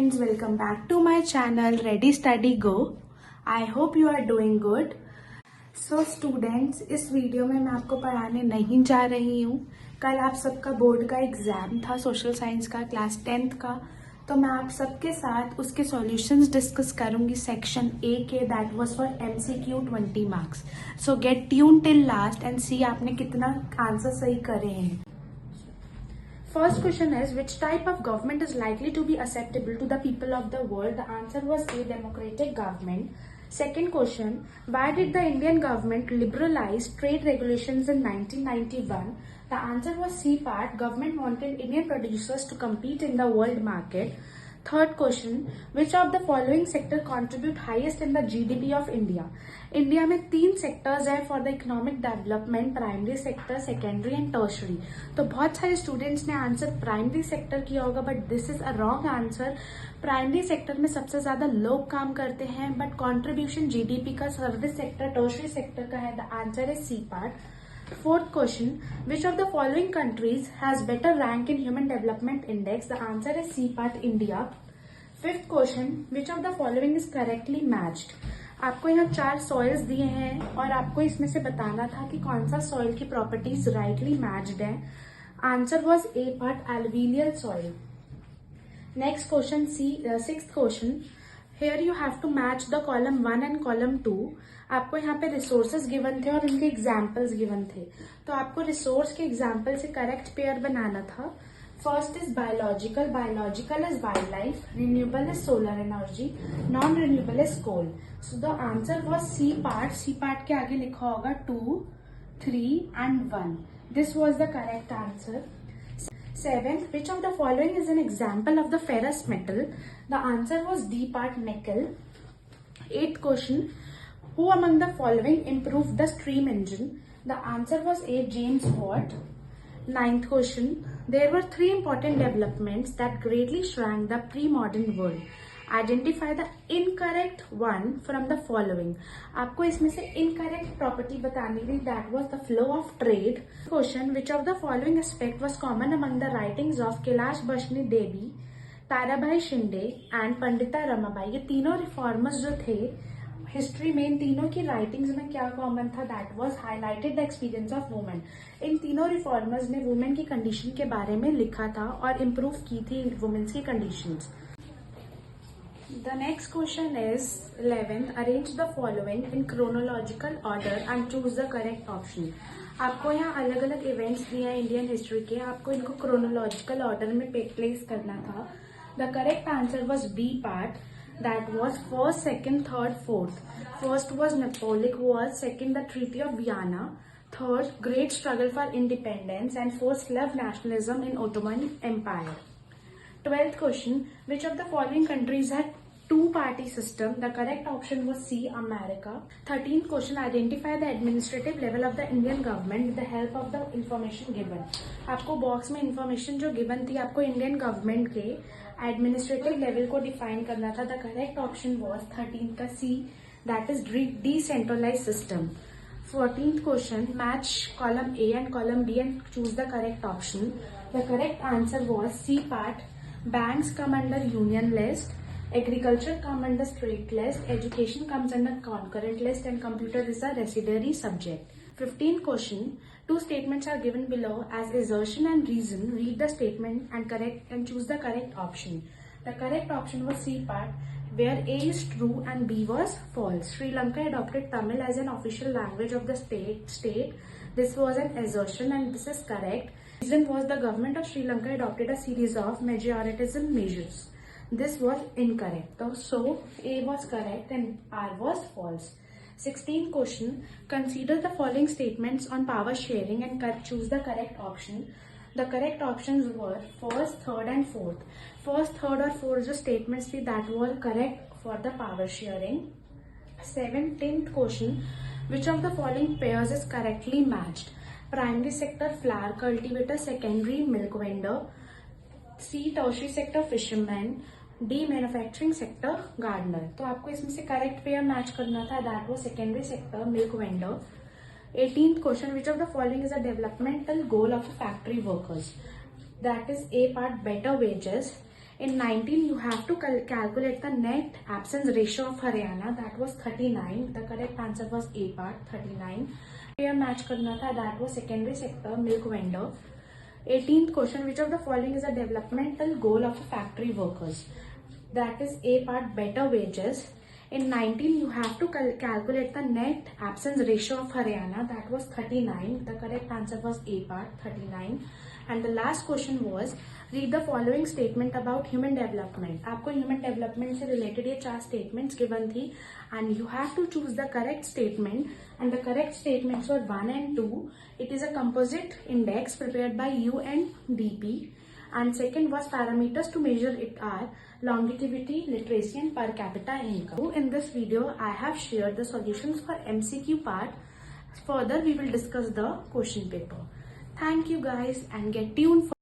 friends, welcome back to my channel Ready Study Go. I hope you are doing good. So students, इस video में मैं आपको पढ़ाने नहीं जा रही हूँ. कल आप सबका बोर्ड का एग्जाम था सोशल साइंस का क्लास 10th का, तो मैं आप सबके साथ उसके सॉल्यूशंस डिस्कस करूंगी सेक्शन ए के, that was for MCQ 20 marks. So get tune till last and see आपने कितना आंसर सही करे हैं. First question is, which type of government is likely to be acceptable to the people of the world? The answer was A, democratic government. Second question, why did the Indian government liberalize trade regulations in 1991? The answer was C part, government wanted Indian producers to compete in the world market. Third question, which of the following sector contribute highest in the GDP of India? India में 3 sectors है for the economic development, primary sector, secondary and tertiary. तो बहुत सारे students ने answer primary sector किया होगा, but this is a wrong answer. Primary sector में सबसे ज्यादा लोग काम करते हैं, बट कॉन्ट्रीब्यूशन जीडीपी का सर्विस सेक्टर, टर्शरी सेक्टर का है. The answer is C part. Fourth question, which of the following countries has better rank in Human Development Index? The answer is C part, India. Fifth question, which of the following is correctly matched? आपको यहाँ 4 soils दिए हैं और आपको इसमें से बताना था कि कौन सा सॉइल की प्रॉपर्टीज राइटली मैच्ड है. Answer was a part, alluvial soil. Next question, sixth question, Here you have to match the column 1 and column 2. आपको यहाँ पे रिसोर्सेज गिवन थे और उनके एग्जाम्पल्स गिवन थे, तो आपको रिसोर्स के एग्जाम्पल से करेक्ट पेयर बनाना था. First is biological, biological is wildlife, renewable is solar energy, non renewable is coal. So the answer was C part. C part के आगे लिखा होगा 2, 3 and 1. This was the correct answer. Seventh, which of the following is an example of the ferrous metal? The answer was D part, nickel. Eighth question, who among the following improved the steam engine? The answer was A, James Watt. Ninth question, there were 3 important developments that greatly shrank the pre-modern world. Identify the incorrect one from the following. आपको इसमें से incorrect property बतानी थी, that was the flow of trade. Question, which of the following aspect was common among the writings of Kailash Bashni Devi, Tarabai Shinde and Pandita Ramabai? ये तीनों reformers जो थे history में, इन तीनों की राइटिंग्स में क्या कॉमन था? That was highlighted the experience of women. इन तीनों रिफॉर्मर्स ने वुमेन की कंडीशन के बारे में लिखा था और इम्प्रूव की थी वुमेन्स की conditions. The next question is 11th. Arrange the following in chronological order and choose the correct option. आपको यहाँ अलग अलग इवेंट्स दिए हैं इंडियन हिस्ट्री के, आपको इनको क्रोनोलॉजिकल ऑर्डर में प्लेस करना था. The correct answer was B part, that was first, second, third, fourth. First was Napoleonic war, second the treaty of Vienna, third great struggle for independence and fourth Slav nationalism in Ottoman empire. 12th question, which of the following countries had two-party system? The correct option was C, America. 13th question, identify the administrative level of the Indian government with the help of the information given. आपको box में information जो given थी, आपको Indian government के administrative level को define करना था. The correct option was 13 का C, that is decentralise system. 14th question, match column A and column B and choose the correct option. The correct answer was C part, banks come under union list, agriculture come under state list, education comes under concurrent list, and computer is a residuary subject. 15th question, 2 statements are given below as assertion and reason. Read the statement and choose the correct option. The correct option was C part, where A is true and B was false. Sri Lanka adopted Tamil as an official language of the state. This was an assertion and this is correct. Reason was the government of Sri Lanka adopted a series of majoritism measures. This was incorrect. So A was correct and R was false. 16th question, consider the following statements on power sharing and choose the correct option. The correct options were first, third and fourth. First, third और fourth जो statements थी that were correct for the power sharing. 17th question, which of the following pairs is correctly matched? Primary sector flower cultivator, secondary milk vendor, C tertiary sector fisherman, D manufacturing sector gardener. तो आपको इसमें से correct pair match करना था, that was secondary sector milk vendor. 18th question, which of the following is a developmental goal of the factory workers? That is A part, better wages. In 19, you have to calculate the net absence ratio of Haryana. That was 39. The correct answer was A part, 39. Here match करना था. That was secondary sector, milk vendor. 18th question, which of the following is a developmental goal of factory workers? That is A part, better wages. In 19, you have to calculate the net absence ratio of Haryana. That was 39. The correct answer was A part, 39. And the last question was, read the following statement about human development. आपको human development से related ये 4 statements given थी, and you have to choose the correct statement. And the correct statements were 1 and 2. It is a composite index prepared by UNDP. And second was parameters to measure it are longevity, literacy, and per capita income. In this video, I have shared the solutions for MCQ part. Further, we will discuss the question paper. Thank you guys and get tuned for